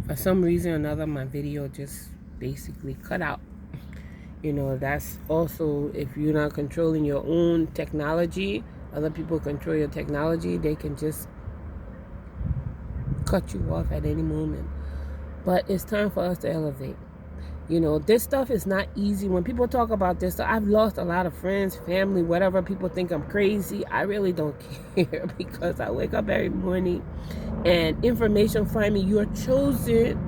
For some reason or another, my video just basically cut out. That's also, if you're not controlling your own technology, other people control your technology, they can just cut you off at any moment. But it's time for us to elevate. This stuff is not easy. When people talk about this stuff, I've lost a lot of friends, family, whatever. People think I'm crazy. I really don't care, because I wake up every morning and information find me. You're chosen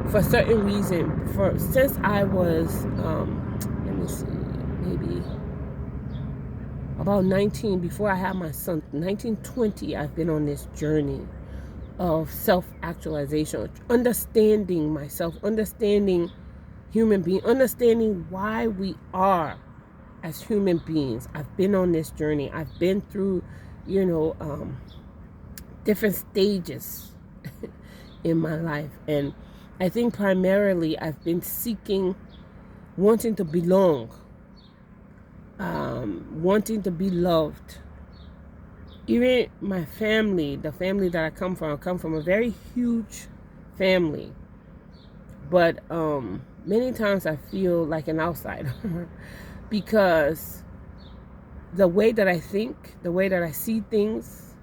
for a certain reason. Since I was, let me see, maybe about 19, before I had my son, 1920, I've been on this journey of self-actualization, understanding myself, understanding human being, understanding why we are as human beings. I've been on this journey. I've been through, different stages in my life. And I think primarily I've been seeking, wanting to belong, wanting to be loved. Even my family, the family that I come from a very huge family. But many times I feel like an outsider because the way that I think, the way that I see things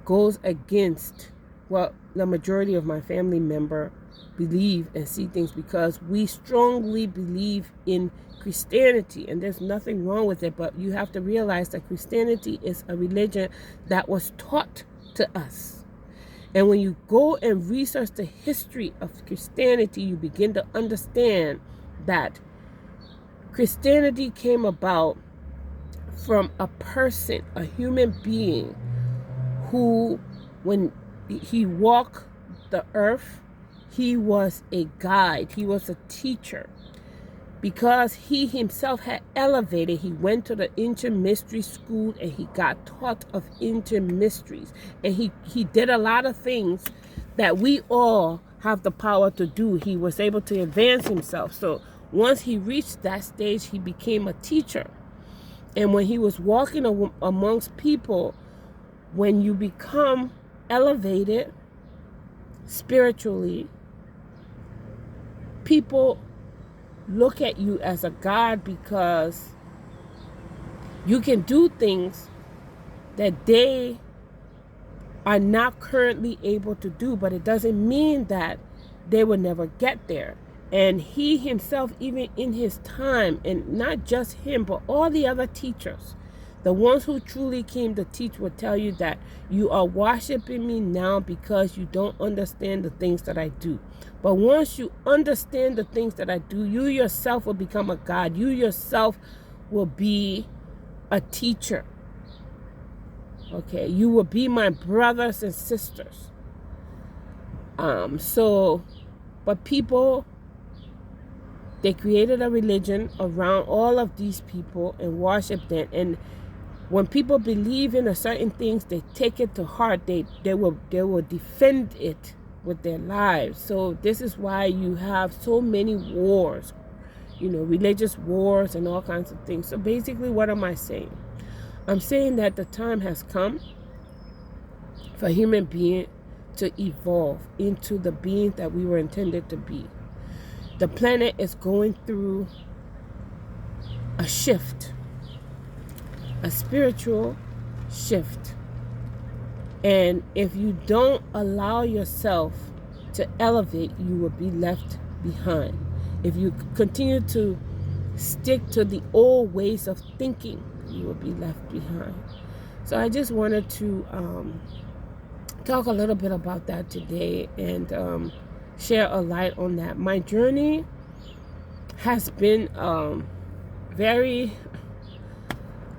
goes against what the majority of my family member believe and see things, because we strongly believe in Christianity, and there's nothing wrong with it, but you have to realize that Christianity is a religion that was taught to us. And when you go and research the history of Christianity, you begin to understand that Christianity came about from a person, a human being, who, when he walked the earth, he was a guide, he was a teacher. Because he himself had elevated, he went to the ancient mystery school and he got taught of ancient mysteries. And he did a lot of things that we all have the power to do. He was able to advance himself. So once he reached that stage, he became a teacher. And when he was walking amongst people, when you become elevated spiritually, people look at you as a god, because you can do things that they are not currently able to do, but it doesn't mean that they will never get there. And he himself, even in his time, and not just him, but all the other teachers, the ones who truly came to teach, will tell you that you are worshiping me now because you don't understand the things that I do. But once you understand the things that I do, you yourself will become a god. You yourself will be a teacher. Okay, you will be my brothers and sisters. But people, they created a religion around all of these people and worship them. And when people believe in a certain things, they take it to heart. They will defend it with their lives. So this is why you have so many wars, religious wars and all kinds of things. So basically, what am I saying? I'm saying that the time has come for human being to evolve into the being that we were intended to be. The planet is going through a shift, a spiritual shift. And if you don't allow yourself to elevate, you will be left behind. If you continue to stick to the old ways of thinking, you will be left behind. So I just wanted to talk a little bit about that today and share a light on that. My journey has been very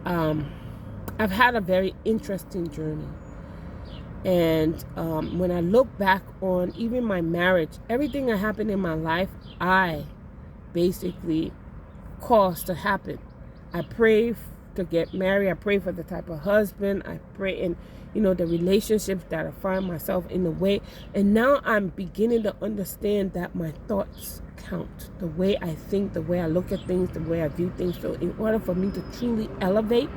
I've had a very interesting journey. And when I look back on even my marriage, everything that happened in my life, I basically caused to happen. I pray to get married. I pray for the type of husband. I pray in, the relationships that I find myself in the way. And now I'm beginning to understand that my thoughts count. The way I think, the way I look at things, the way I view things. So in order for me to truly elevate,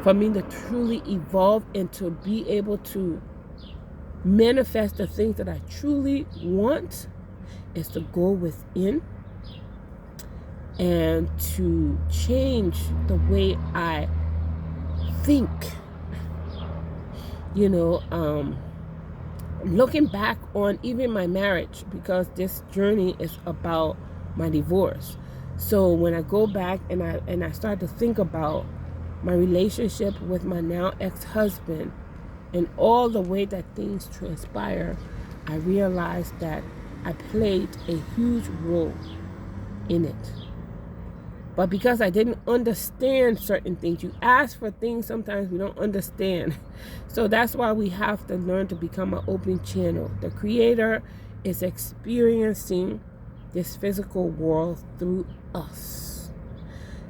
for me to truly evolve, and to be able to manifest the things that I truly want is to go within and to change the way I think. Looking back on even my marriage, because this journey is about my divorce. So when I go back and I start to think about my relationship with my now ex-husband and all the way that things transpire, I realized that I played a huge role in it. But because I didn't understand certain things, you ask for things sometimes we don't understand. So that's why we have to learn to become an open channel. The Creator is experiencing this physical world through us.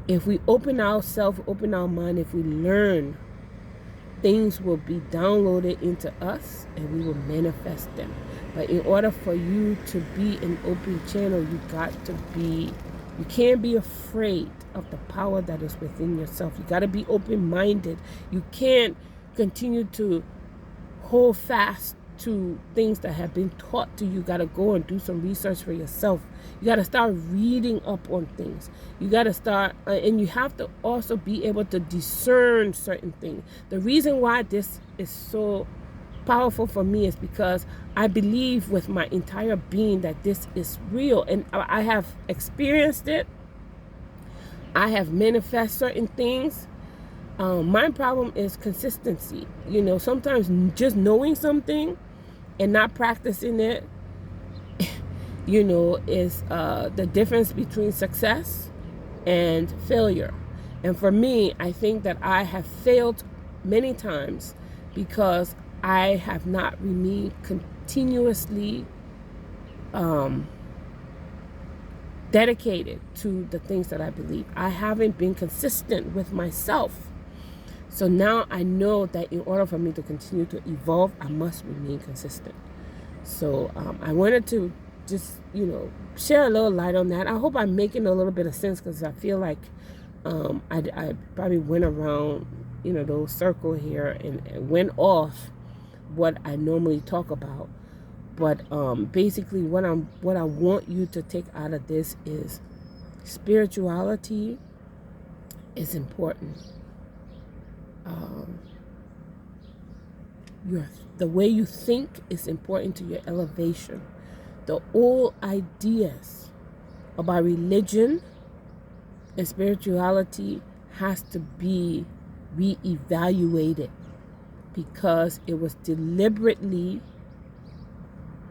If we open ourselves, open our mind, if we learn, things will be downloaded into us and we will manifest them. But in order for you to be an open channel, you can't be afraid of the power that is within yourself. You got to be open-minded. You can't continue to hold fast to things that have been taught to you. You got to go and do some research for yourself. You got to start reading up on things. You got to start, and you have to also be able to discern certain things. The reason why this is so powerful for me is because I believe with my entire being that this is real, and I have experienced it. I have manifested certain things. My problem is consistency. Sometimes just knowing something and not practicing it, is the difference between success and failure. And for me, I think that I have failed many times because I have not remained continuously dedicated to the things that I believe. I haven't been consistent with myself. So now I know that in order for me to continue to evolve, I must remain consistent. So I wanted to just, share a little light on that. I hope I'm making a little bit of sense, because I feel like I probably went around, those circle here and went off what I normally talk about. But basically what I want you to take out of this is spirituality is important. The way you think is important to your elevation. The old ideas about religion and spirituality has to be reevaluated, because it was deliberately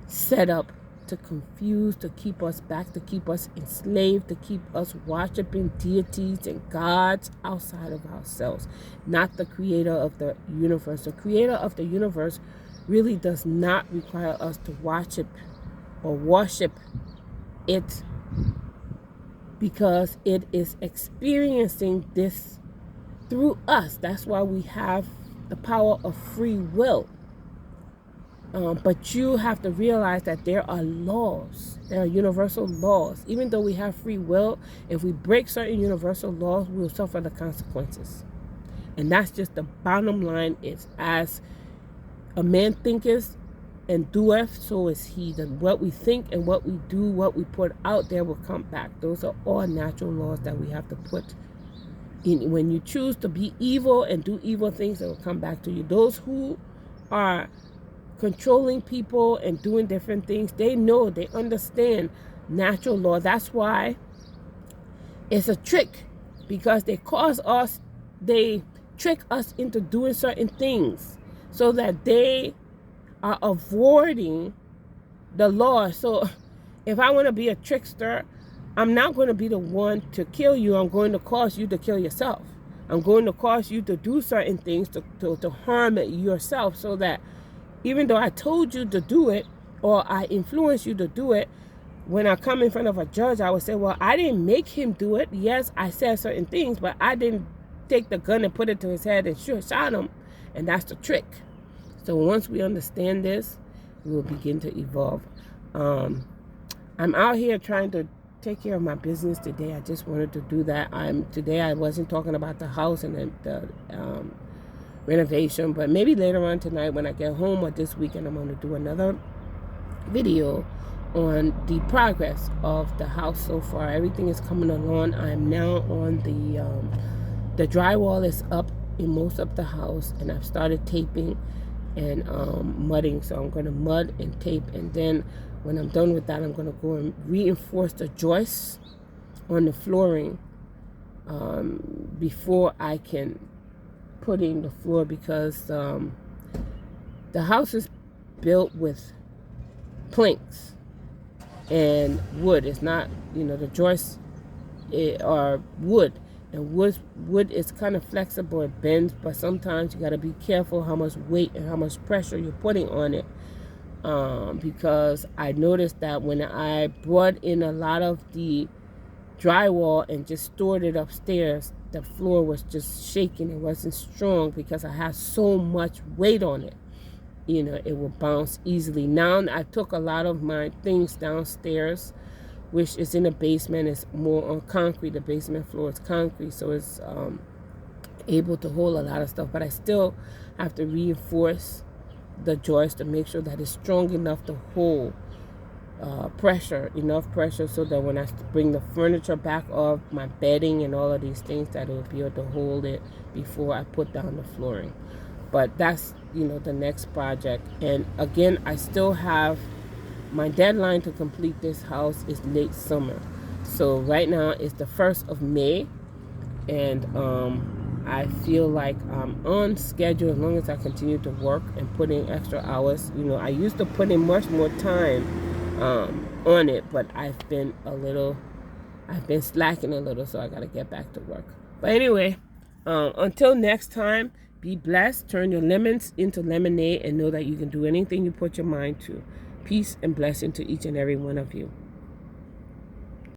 set up to confuse, to keep us back, to keep us enslaved, to keep us worshiping deities and gods outside of ourselves, not the creator of the universe. The creator of the universe really does not require us to worship it, because it is experiencing this through us. That's why we have the power of free will. But you have to realize that there are laws. There are universal laws. Even though we have free will, if we break certain universal laws, we will suffer the consequences. And that's just the bottom line. Is as a man thinketh and doeth, so is he. That what we think and what we do, what we put out there will come back. Those are all natural laws that we have to put in. When you choose to be evil and do evil things, it will come back to you. Those who are controlling people and doing different things, they understand natural law. That's why it's a trick, because they trick us into doing certain things so that they are avoiding the law. So if I want to be a trickster, I'm not going to be the one to kill you. I'm going to cause you to kill yourself. I'm going to cause you to do certain things to harm yourself, so that even though I told you to do it, or I influenced you to do it, when I come in front of a judge, I would say, well, I didn't make him do it. Yes, I said certain things, but I didn't take the gun and put it to his head and shot him. And that's the trick. So once we understand this, we will begin to evolve. I'm out here trying to take care of my business today. I just wanted to do that. Today I wasn't talking about the house and the renovation. But maybe later on tonight when I get home, or this weekend, I'm going to do another video on the progress of the house so far. Everything is coming along. I'm now on the drywall is up in most of the house, and I've started taping and mudding. So I'm going to mud and tape, and then when I'm done with that, I'm going to go and reinforce the joists on the flooring before I can put in the floor, because the house is built with planks and wood. It's not, the joists are wood, and wood is kind of flexible. It bends, but sometimes you got to be careful how much weight and how much pressure you're putting on it, because I noticed that when I brought in a lot of the drywall and just stored it upstairs, the floor was just shaking. It wasn't strong because I had so much weight on it. It will bounce easily. Now I took a lot of my things downstairs, which is in the basement. It's more on concrete. The basement floor is concrete, so it's able to hold a lot of stuff. But I still have to reinforce the joist to make sure that it's strong enough to hold enough pressure, so that when I bring the furniture back off, my bedding and all of these things, that it will be able to hold it before I put down the flooring. But that's, the next project. And again, I still have my deadline to complete this house is late summer. So right now it's the 1st of May, and I feel like I'm on schedule as long as I continue to work and put in extra hours. I used to put in much more time on it, but I've been slacking a little, so I got to get back to work. But anyway, until next time, be blessed. Turn your lemons into lemonade, and know that you can do anything you put your mind to. Peace and blessing to each and every one of you.